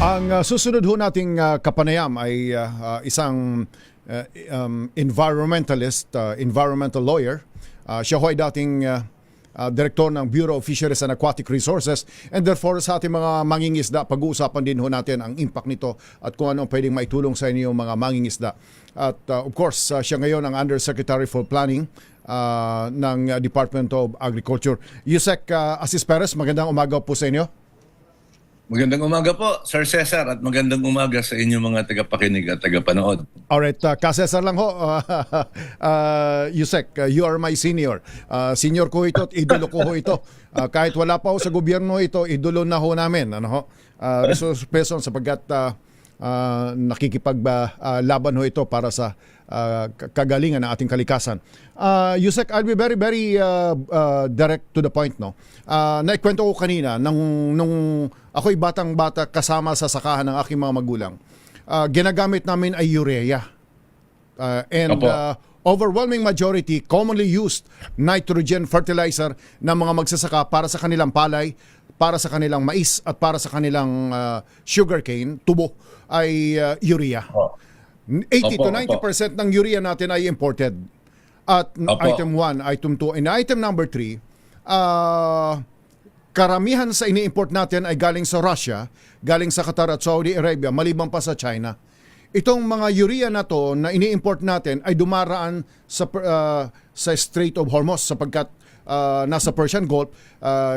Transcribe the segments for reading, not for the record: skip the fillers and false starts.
Ang susunod ho nating kapanayam ay isang environmental lawyer. Siya ho ay dating direktor ng Bureau of Fisheries and Aquatic Resources, and therefore sa ating mga mangingisda, pag-uusapan din ho natin ang impact nito at kung ano pwedeng maitulong sa inyo mga mangingisda. At of course, siya ngayon ang Undersecretary for Planning ng Department of Agriculture. Yusek Assis Perez, magandang umaga po sa inyo. Magandang umaga po, Sir Cesar, at magandang umaga sa inyong mga tagapakinig at tagapanood. Alright, Ka-Cesar lang ho. Yusek, you are my senior. Senior ko ito at idolo ko ho ito. Kahit wala pa ho sa gobyerno ito, idolo na ho namin. Ano ho? Resource person sapagkat nakikipaglaban ho ito para sa kagalingan ng ating kalikasan. Yusek, I'll be very direct to the point, no. Naikwento ko kanina nung ako'y batang-bata kasama sa sakahan ng aking mga magulang. Ginagamit namin ay urea. And overwhelming majority commonly used nitrogen fertilizer ng mga magsasaka para sa kanilang palay, para sa kanilang mais at para sa kanilang sugarcane, tubo ay urea. 80 to 90% ng urea natin ay imported. At item 1, item 2, and item number 3, karamihan sa ini-import natin ay galing sa Russia, galing sa Qatar at Saudi Arabia, maliban pa sa China. Itong mga urea na to na ini-import natin ay dumaraan sa Strait of Hormuz sapagkat nasa Persian Gulf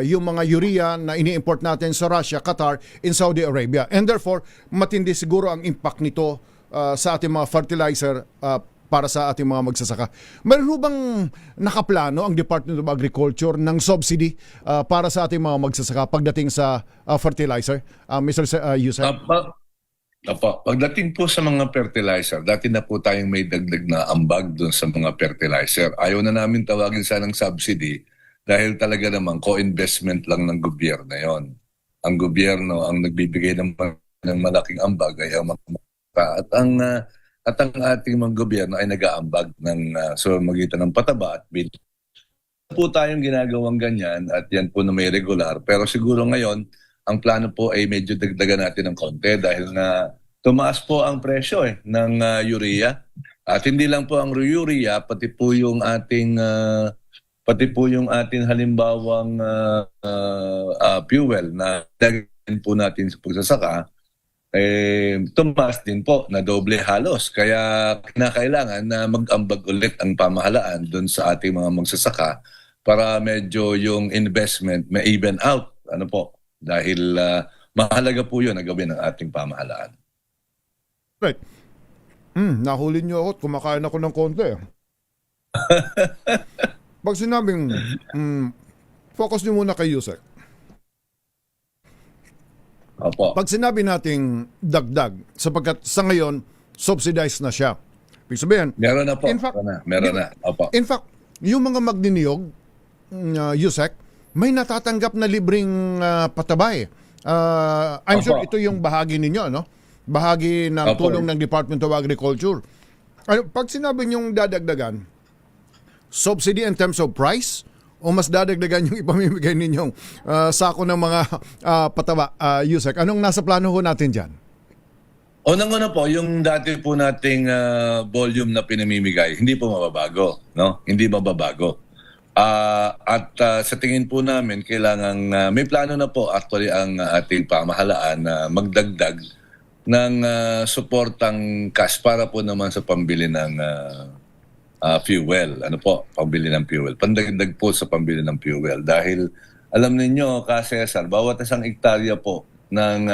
yung mga urea na ini-import natin sa Russia, Qatar, in Saudi Arabia. And therefore, matindi siguro ang impact nito sa ating mga fertilizer para sa ating mga magsasaka. Meron bang nakaplano ang Department of Agriculture ng subsidy para sa ating mga magsasaka pagdating sa fertilizer? Mr. Yusek? Pagdating po sa mga fertilizer, dati na po tayong may dagdag na ambag doon sa mga fertilizer. Ayaw na namin tawagin sanang subsidy dahil talaga naman co-investment lang ng gobyerno yon. Ang gobyerno ang nagbibigay ng malaking ambag ay ang mga at ang ating mga gobyerno ay nag-aambag ng so magitan ng pataba at bill. Po tayong ginagawang ganyan at yan po na may regular, pero siguro ngayon ang plano po ay medyo dagdagan natin ng konti dahil na tumaas po ang presyo ng urea. At hindi lang po ang urea, pati po yung ating halimbawang fuel na dagdagan po natin sa pagsasaka, tumaas din po na doble halos. Kaya kinakailangan na mag-ambag ulit ang pamahalaan doon sa ating mga magsasaka para medyo yung investment may even out. Ano po? Dahil mahalaga po yun na gawin ng ating pamahalaan. Right. Nahuli niyo ako at kumakain ako ng konti. Pag sinabing focus niyo muna kay Yusek. Opo. Pag sinabi nating dagdag, sapagkat sa ngayon, subsidized na siya. Ibig sabihin, meron na po. In fact, meron na. Opo. In fact, yung mga magniniyog, Yusek, may natatanggap na libreng patabay. I'm sure ito yung bahagi ninyo, no? Bahagi ng tulong ng Department of Agriculture. Pag sinabi niyong dadagdagan, subsidy in terms of price, o mas dadagdagan yung ipamimigay ninyong sako ng mga pataba, Yusek? Anong nasa plano ho natin dyan? Unang-una po, yung dati po nating volume na pinamimigay, hindi po mababago. No? Hindi mababago. At sa tingin po namin, kailangan may plano na po actually ang ating pamahalaan na magdagdag ng suportang cash para po naman sa pambili ng fuel. Ano po? Pambili ng fuel. Pandagdag po sa pambili ng fuel. Dahil alam ninyo, Cesar, bawat isang hektarya po ng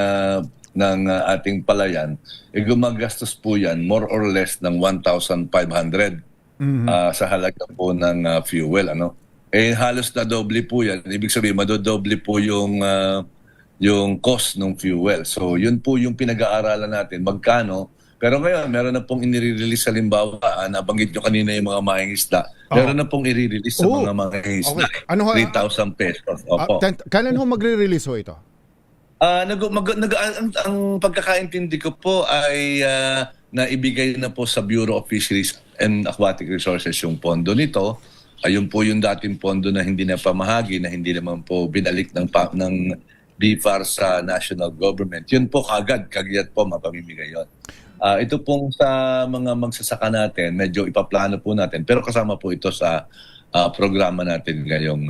ating palayan, gumagastos po yan more or less ng 1,500 sa halaga po ng fuel. Ano? Halos na doble po yan. Ibig sabihin, madodoble po yung cost ng fuel. So, yun po yung pinag-aaralan natin. Magkano? Pero ngayon, meron na pong inire-release sa limbawa, nabanggit nyo kanina yung mga mangingisda. Meron na pong i-release sa mga mangingisda. Okay. Ano, 3,000 pesos. Opo. Kailan ho magre-release ho ito? Ang pagkakaintindi ko po ay naibigay na po sa Bureau of Fisheries and Aquatic Resources yung pondo nito. Ayun po yung dating pondo na hindi na pamahagi, na hindi naman po binalik ng BFAR sa national government, yun po kagad, kagyat po mapamimigay yun. Ito pong sa mga magsasaka natin, medyo ipaplano po natin, pero kasama po ito sa programa natin ngayong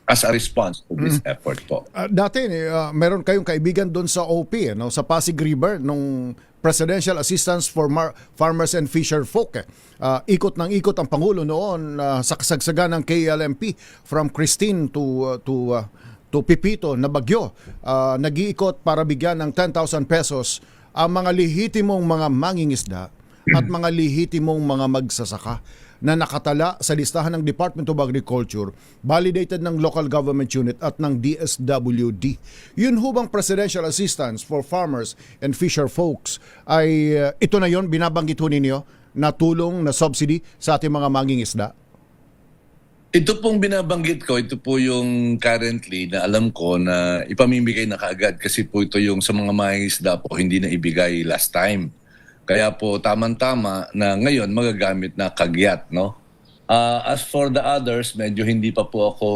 as a response to this effort po. Dati, meron kayong kaibigan doon sa OP, sa Pasig River, nung Presidential Assistance for Farmers and Fisher Folk. Ikot ng ikot ang Pangulo noon sa kasagsagan ng KLMP from Christine to Pipito na bagyo. Nag-iikot para bigyan ng 10,000 pesos ang mga lehitimong mga mangingisda at mga lehitimong mga magsasaka na nakatala sa listahan ng Department of Agriculture, validated ng local government unit at ng DSWD. Yun hubang Presidential Assistance for Farmers and Fisher Folks ay ito na yon, binabanggit ho ninyo na tulong, na subsidy sa ating mga mangingisda? Ito pong binabanggit ko, ito po yung currently na alam ko na ipamimigay na kaagad kasi po ito yung sa mga mangingisda po hindi na ibigay last time. Kaya po tamang-tama na ngayon magagamit na kagyat, no? As for the others, medyo hindi pa po ako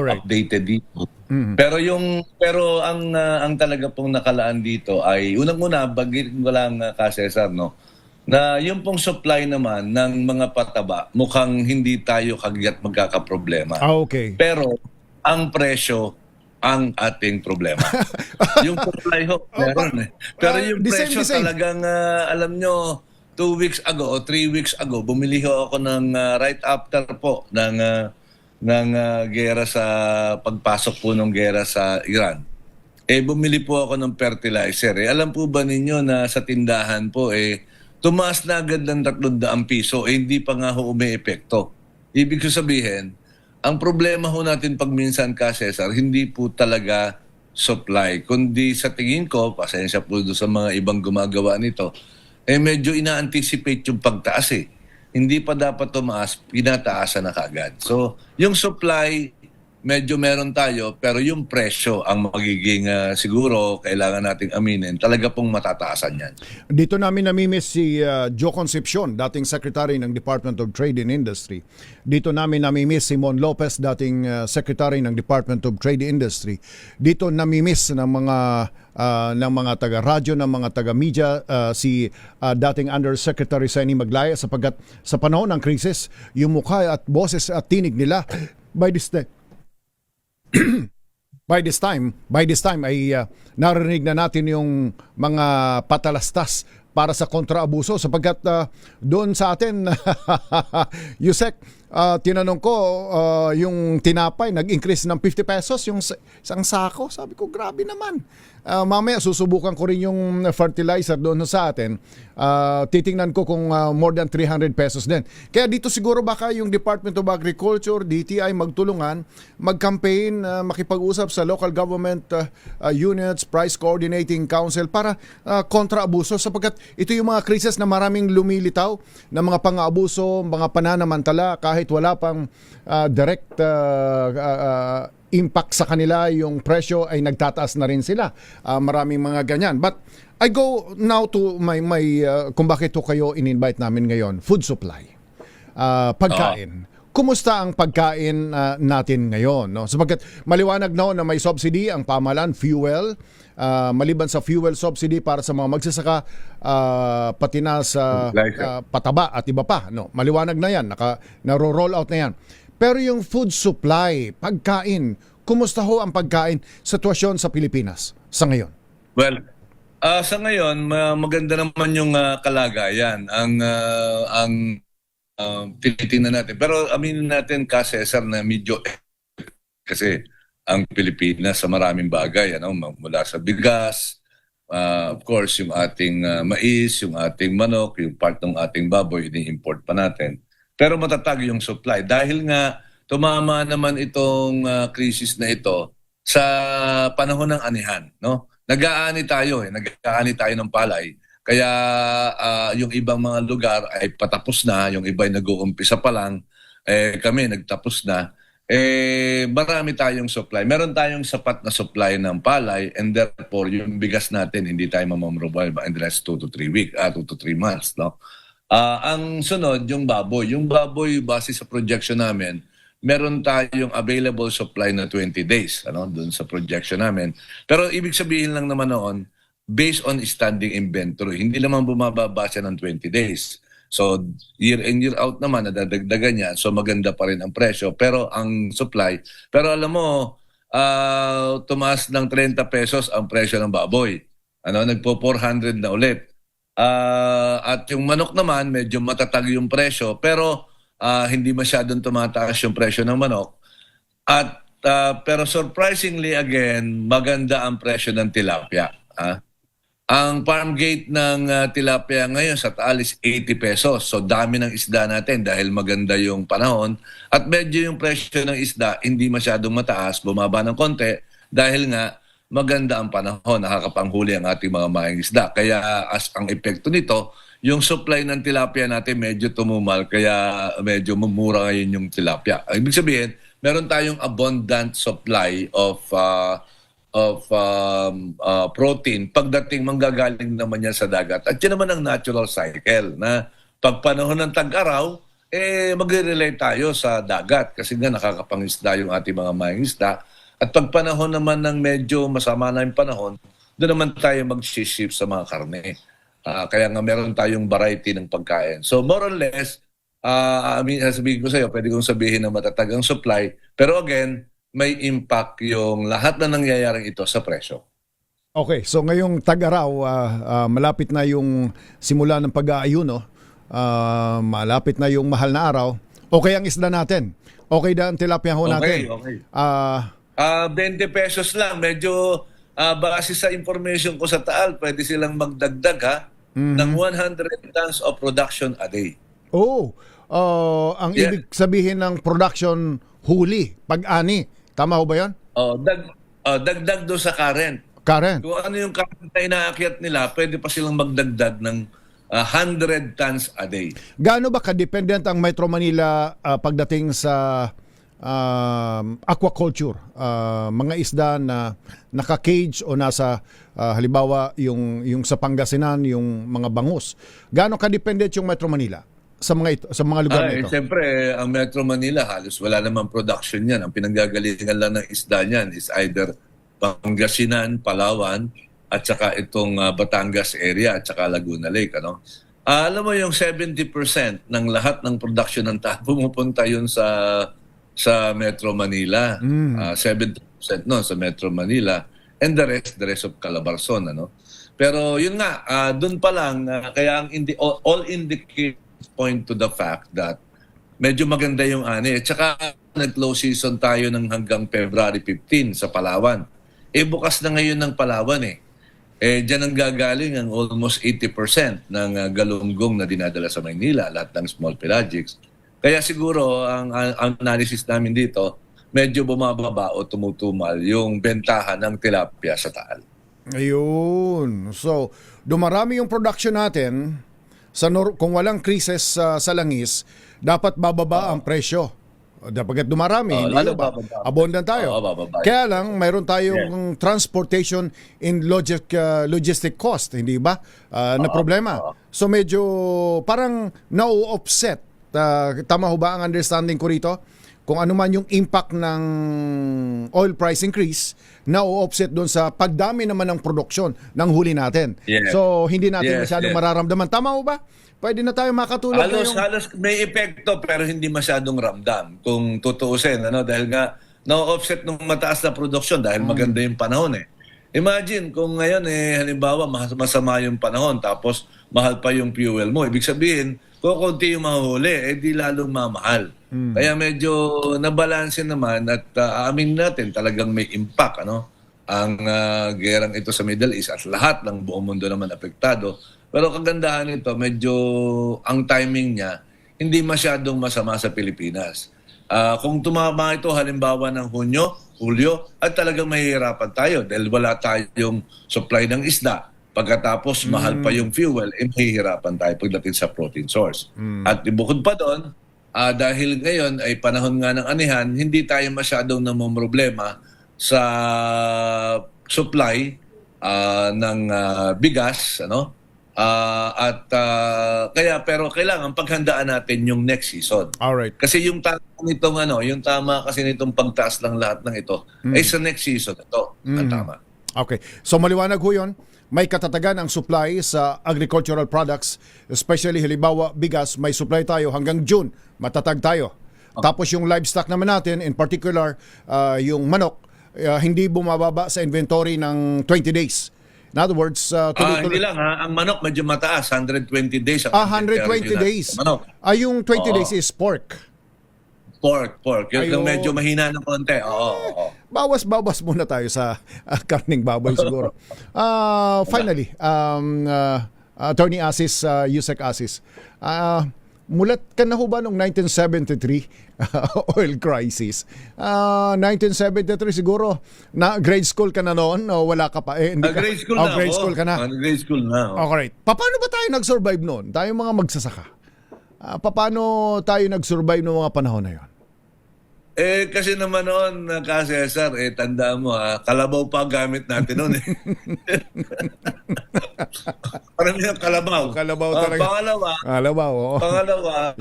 updated dito. Pero ang talaga pong nakalaan dito ay unang-una bagitin ko lang Cesar, no? Na yung pong supply naman ng mga pataba, mukhang hindi tayo kagyat magkakaproblema. Okay. Pero ang presyo ang ating problema. Yung supply ho, meron eh. Pero yung presyo talagang, alam nyo, 2 weeks ago o 3 weeks ago, bumili ho ako ng right after po ng gera sa pagpasok po ng gera sa Iran. Bumili po ako ng fertilizer. Alam po ba ninyo na sa tindahan po, tumaas na agad ng 300 piso, hindi pa nga ho umi-epekto. Ibig ko sabihin, ang problema ho natin pag minsan Cesar, hindi po talaga supply. Kundi sa tingin ko, pasensya po doon sa mga ibang gumagawa nito, medyo ina-anticipate yung pagtaas eh. Hindi pa dapat tumaas, pinataasan na kagad. So, yung supply, medyo meron tayo, pero yung presyo ang magiging siguro kailangan nating aminin, talaga pong matataasan yan. Dito namin namimiss si Joe Concepcion, dating Secretary ng Department of Trade and Industry. Dito namin namimiss si Mon Lopez, dating Secretary ng Department of Trade and Industry. Dito namimiss ng mga taga-radyo, ng mga taga-media, si dating Undersecretary Seni Maglaya sapagkat sa panahon ng krisis, yung mukha at boses at tinig nila by this time ay narinig na natin yung mga patalastas para sa kontraabuso sapagkat doon sa atin Yusek, tinanong ko yung tinapay nag-increase ng 50 pesos yung isang sako. Sabi ko grabe naman. Mamaya susubukan ko rin yung fertilizer doon sa atin. Titingnan ko kung more than 300 pesos din. Kaya dito siguro baka yung Department of Agriculture, DTI magtulungan, mag-campaign, makipag-usap sa local government units, price coordinating council para kontra-abuso sapagkat ito yung mga krisis na maraming lumilitaw na mga pang-aabuso, mga pananamantala kahit wala pang direct impact sa kanila, yung presyo ay nagtataas na rin sila. Maraming mga ganyan. But I go now to my kung bakit to kayo in-invite namin ngayon, food supply. Pagkain. Kumusta ang pagkain natin ngayon? No? Sapagkat maliwanag na may subsidy ang pamahalaan, fuel. Maliban sa fuel subsidy para sa mga magsasaka, pati na sa pataba at iba pa. No? Maliwanag na yan. Naro-roll out na yan. Pero yung food supply, pagkain, kumusta ho ang pagkain sitwasyon sa Pilipinas sa ngayon? Well, sa ngayon, maganda naman yung kalagayan. Ang tinitingnan natin. Pero aminin natin, Cesar, na medyo kasi ang Pilipinas sa maraming bagay, mula sa bigas, of course, yung ating mais, yung ating manok, yung part ng ating baboy, ini-import pa natin. Pero matatag yung supply. Dahil nga tumama naman itong krisis na ito sa panahon ng anihan. No? Nag-aani tayo ng palay. Kaya yung ibang mga lugar ay patapos na, yung iba ay nag-uumpisa pa lang. Kami nagtapos na. Marami tayong supply. Meron tayong sapat na supply ng palay and therefore yung bigas natin hindi tayo mamamrobile in the next 2 to 3 months. No? Ang sunod, yung baboy. Yung baboy, base sa projection namin, meron tayong available supply na 20 days doon sa projection namin. Pero ibig sabihin lang naman noon, based on standing inventory, hindi naman bumababa siya ng 20 days. So year in year out naman nadadagdagan niya, so maganda pa rin ang presyo pero ang supply. Pero alam mo, tumaas ng 30 pesos ang presyo ng baboy. Nagpo 400 na ulit. At yung manok naman medyo matatag yung presyo pero hindi masyadong tumataas yung presyo ng manok. At pero surprisingly again, maganda ang presyo ng tilapia. Ang farm gate ng tilapia ngayon sa Taal is 80 pesos. So dami ng isda natin dahil maganda yung panahon. At medyo yung presyo ng isda hindi masyadong mataas, bumaba ng konti dahil nga maganda ang panahon, nakakapanghuli ang ating mga maing isda. Kaya as ang epekto nito, yung supply ng tilapia natin medyo tumumal kaya medyo mumura ngayon yung tilapia. Ibig sabihin, meron tayong abundant supply of protein pagdating manggagaling naman yan sa dagat. At yun naman ang natural cycle na pag panahon ng tag-araw, magre-relate tayo sa dagat kasi nga nakakapangisda yung ating mga mangingisda. At pag panahon naman ng medyo masama na yung panahon, doon naman tayo mag-shift sa mga karne. Kaya nga meron tayong variety ng pagkain. So more or less, sabihin ko sa iyo, pwede kong sabihin na matatag ang supply. Pero again, may impact yung lahat na nangyayaring ito sa presyo. Okay, so ngayong tag-araw, malapit na yung simula ng pag-aayuno, malapit na yung mahal na araw. Okay ang isda natin. Okay na ang tilapia ho natin. Okay. 20 pesos lang. Medyo base sa information ko sa Taal, pwede silang magdagdag ng 100 tons of production a day. Ang ibig sabihin ng production huli, pag-ani. Tama ho ba yan? Dagdag doon sa current. Current. Kung ano yung current na inaakyat nila, pwede pa silang magdagdag ng 100 tons a day. Gaano ba kadependent ang Metro Manila pagdating sa aquaculture? Mga isda na naka-cage o nasa halimbawa yung sa Pangasinan, yung mga bangus. Gaano kadependent yung Metro Manila sa mga lugar na ito? Siyempre, ang Metro Manila halos wala namang production yan. Ang pinanggagalingan lang ng isda niyan is either Pangasinan, Palawan, at saka itong Batangas area at saka Laguna Lake. Alam mo yung 70% ng lahat ng production ng tao pumupunta yun sa Metro Manila. 70% sa Metro Manila. And the rest of Calabarzon. Pero yun nga, dun pa lang, kaya all indicate point to the fact that medyo maganda yung ani. At saka nag-close season tayo ng hanggang February 15 sa Palawan. Bukas na ngayon ng Palawan Diyan ang gagaling ang almost 80% ng galunggong na dinadala sa Maynila, lahat ng small pelagics. Kaya siguro ang analysis namin dito, medyo bumababa o tumutumal yung bentahan ng tilapia sa Taal. Ayun. So, dumarami yung production natin. Kung walang krisis sa langis, dapat bababa ang presyo. Dapat dumarami, abundant tayo. Kaya lang, mayroon tayong transportation and logistic cost, hindi ba? Na problema. So medyo parang na-offset. Tama ho ba ang understanding ko rito? Kung ano man yung impact ng oil price increase, na-offset doon sa pagdami naman ng produksyon ng huli natin. Yes. So hindi natin masyadong mararamdaman. Tama ho ba? Pwede na tayo makatulog. Halos may epekto pero hindi masyadong ramdam kung tutuusin. Dahil nga na-offset ng mataas na produksyon dahil maganda yung panahon Imagine kung ngayon halimbawa masama yung panahon tapos mahal pa yung fuel mo. Ibig sabihin, kung konti yung mahuli, di lalong mamahal. Kaya medyo nabalanse naman at amin natin talagang may impact. Ang gerang ito sa Middle East at lahat ng buong mundo naman apektado. Pero kagandahan nito, medyo ang timing niya, hindi masyadong masama sa Pilipinas. Kung tumama ito halimbawa ng Hulyo, at talagang mahihirapan tayo dahil wala tayong supply ng isda. Pagkatapos mahal pa yung fuel, mahihirapan tayo pagdating sa protein source. At bukod pa doon, dahil ngayon ay panahon nga ng anihan, hindi tayo masyadong namomroblema sa supply ng bigas, Kaya pero kailangan paghandaan natin yung next season. Alright. Kasi yung tama nitong yung tama kasi nitong pagtaas ng lahat ng ito ay sa next season ito. Ang tama. Okay. So maliwanag ho yun. May katatagan ang supply sa agricultural products, especially halimbawa bigas, may supply tayo hanggang June, matatag tayo. Tapos yung livestock naman natin, in particular, yung manok, hindi bumababa sa inventory ng 20 days. In other words, Hindi lang ang manok medyo mataas, 120 days. 120 days. Manok. Yung 20 days is pork. Pork. Yung Ayun. medyo mahina ng konti. Oo. Bawas-bawas muna tayo sa karning baboy siguro. Finally, Attorney Asis, Yusek Asis, mulat ka na ho ba noong 1973 oil crisis? 1973 siguro, na grade school ka na noon o wala ka pa? Hindi ka. Grade school na grade ako. school ka na. Grade school na. Okay. Paano ba tayo nag-survive noon? Tayo mga magsasaka. Paano tayo nag-survive noong mga panahon na yon? Kasi naman noon, Cesar, tandaan mo, kalabaw pa gamit natin noon. Parang yung kalabaw. Kalabaw talaga. Pangalawa,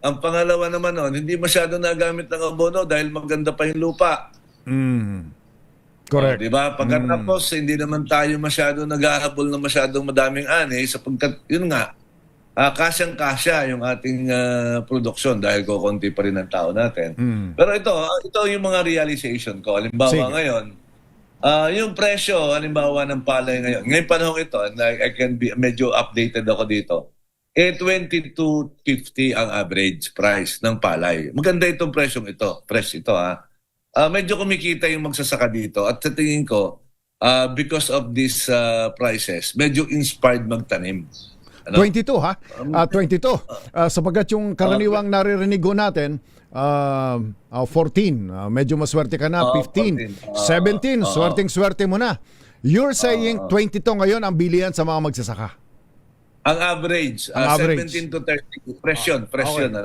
ang pangalawa naman noon, hindi masyado nagamit ng abono dahil maganda pa yung lupa. Correct. Di ba? Pagkatapos, hindi naman tayo masyado nag-ahabol na masyadong madaming ani sapagkat, yun nga, kasyang-kasya yung ating produksyon dahil kukunti pa rin ang tao natin. Pero ito yung mga realization ko. Halimbawa ngayon, yung presyo, halimbawa ng palay ngayon, ngayong panahon ito, and I can be medyo updated ako dito, 22.50 ang average price ng palay. Maganda itong presyong ito. Fresh ito medyo kumikita yung magsasaka dito at sa tingin ko, because of these prices, medyo inspired magtanim. 22 ha? 22. Sapagkat yung karaniwang naririnig ko natin, 14. Medyo maswerte ka na. 15. 17. Swerteng-swerte mo na. You're saying 22 ngayon ang bilihan sa mga magsasaka. Ang average, average. 17 to 30. Presyon.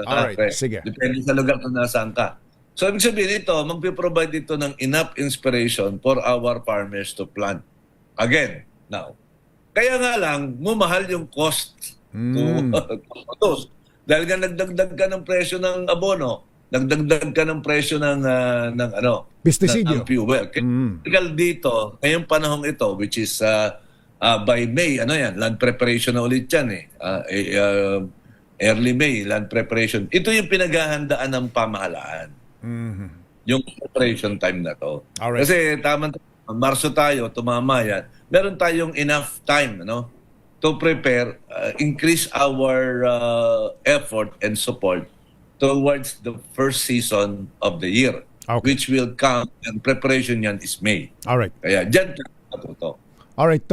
Alright. Sige. Depende sa lugar kung nasaan ka. So, ibig sabihin ito, magpiprovide ito ng enough inspiration for our farmers to plant. Again, now, kaya nga lang, mumahal yung cost to produce. Dahil nga nagdagdag ka ng presyo ng abono, nagdagdag ka ng presyo ng Pesticidio. ng fuel. Kaya dito, ngayong panahong ito, which is by May, land preparation na ulit yan early May, land preparation. Ito yung pinaghahandaan ng pamahalaan. Yung preparation time na to. Alright. Kasi Marso tayo, tumama yan. Meron tayong enough time to prepare, increase our effort and support towards the first season of the year, which will come, and preparation yan is May. Alright. Kaya dyan tayo matuto. Alright,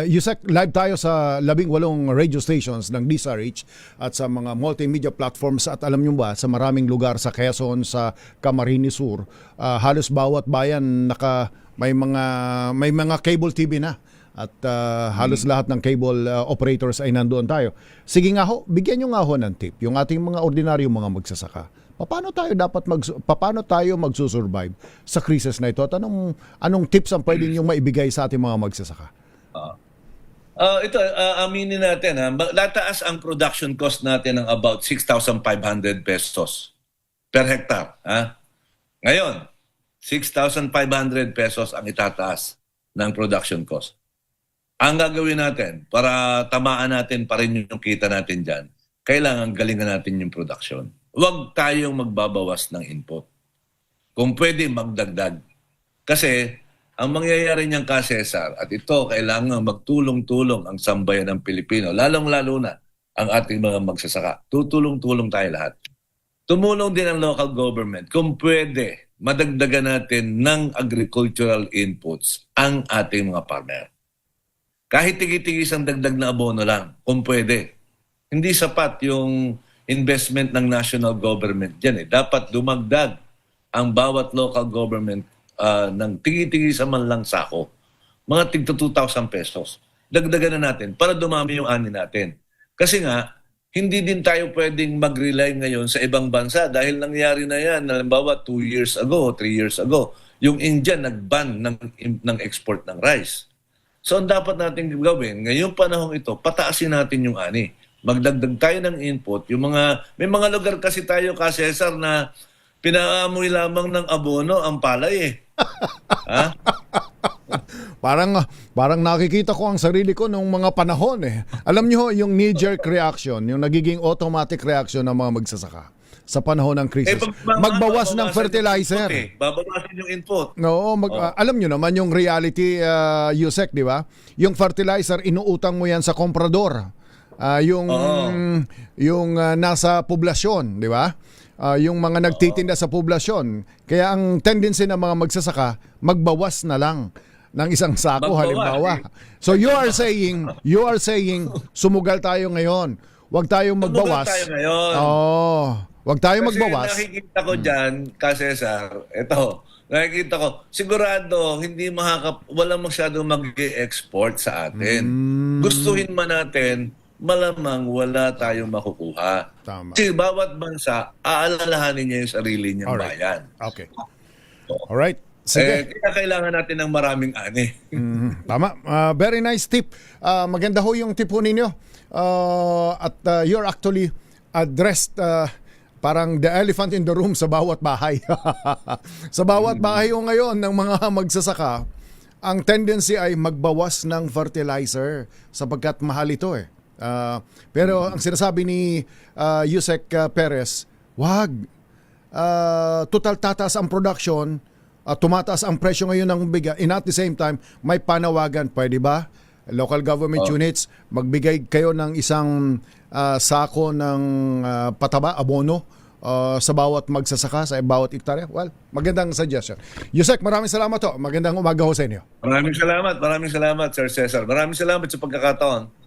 Yusek, live tayo sa 18 radio stations ng DZRH at sa mga multimedia platforms at alam nyo ba, sa maraming lugar sa Quezon, sa Camarines Sur, halos bawat bayan may mga cable TV na at halos lahat ng cable operators ay nandoon tayo. Sige nga ho, bigyan nyo nga ho ng tip yung ating mga ordinaryong mga magsasaka. Paano tayo magsusurvive sa krisis na ito? At anong tips ang pwede niyong maibigay sa ating mga magsasaka? Aminin natin lataas ang production cost natin ng about 6,500 pesos per hectare. Ngayon, 6,500 pesos ang itataas ng production cost. Ang gagawin natin para tamaan natin pa rin yung kita natin dyan, kailangan galingan natin yung production. Huwag tayong magbabawas ng input. Kung pwede, magdagdag. Kasi, ang mangyayari niyang Cesar, at ito, kailangan magtulong-tulong ang sambayan ng Pilipino, lalong-lalo na ang ating mga magsasaka. Tutulong-tulong tayo lahat. Tumulong din ang local government. Kung pwede, madagdagan natin ng agricultural inputs ang ating mga farmer. Kahit tigit-tigis ang dagdag na abono lang, kung pwede. Hindi sapat yung investment ng national government dyan. Dapat dumagdag ang bawat local government ng tigit-tigis man lang sako. Mga tigto 2,000 pesos. Dagdagan na natin para dumami yung ani natin. Kasi nga, hindi din tayo pwedeng mag-rely ngayon sa ibang bansa dahil nangyari na yan. Halimbawa, 2 years ago, 3 years ago, yung India nag-ban ng export ng rice. So ang dapat natin gawin, ngayong panahong ito, pataasin natin yung ani. Magdagdag tayo ng input. May mga lugar kasi tayo, Cesar, na pinaamoy lamang ng abono ang palay eh. Ha? Parang nakikita ko ang sarili ko nung mga panahon eh. Alam niyo yung knee-jerk reaction, yung nagiging automatic reaction ng mga magsasaka sa panahon ng krisis. Magbawas ng fertilizer. Babawasin yung input. Oo, alam niyo naman yung reality, Yusek, di ba? Yung fertilizer, inuutang mo yan sa komprador. Yung nasa poblasyon, di ba? Yung mga nagtitinda sa poblasyon. Kaya ang tendency ng mga magsasaka, magbawas na lang ng isang sako halimbawa. So you are saying sumugal tayo ngayon. Huwag tayong magbawas. Sumugal tayo ngayon. Huwag tayong magbawas. Kasi nakikita ko dyan, Cesar, nakikita ko, sigurado wala masyadong mag-export sa atin. Gustuhin man natin, malamang wala tayong makukuha. Tama. Kasi bawat bansa, aalalahanin niya yung sarili niyang bayan. Okay. Alright. Sige. Kaya kailangan natin ng maraming ani. Tama. Very nice tip. Maganda ho yung tip ho ninyo. At you're actually addressed parang the elephant in the room sa bawat bahay. Sa bawat bahay ho ngayon ng mga magsasaka, ang tendency ay magbawas ng fertilizer sapagkat mahal ito eh. Pero ang sinasabi ni Yusek Perez, wag. Total tataas ang production, tumataas ang presyo ngayon ng bigas. And at the same time, may panawagan, pwede ba? Local government units, magbigay kayo ng isang sako ng pataba, abono sa bawat magsasaka, sa bawat hektarya. Well, magandang suggestion. Yusek, maraming salamat ho. Magandang umaga ho sa inyo. Maraming salamat, Sir Cesar. Maraming salamat sa pagkakataon.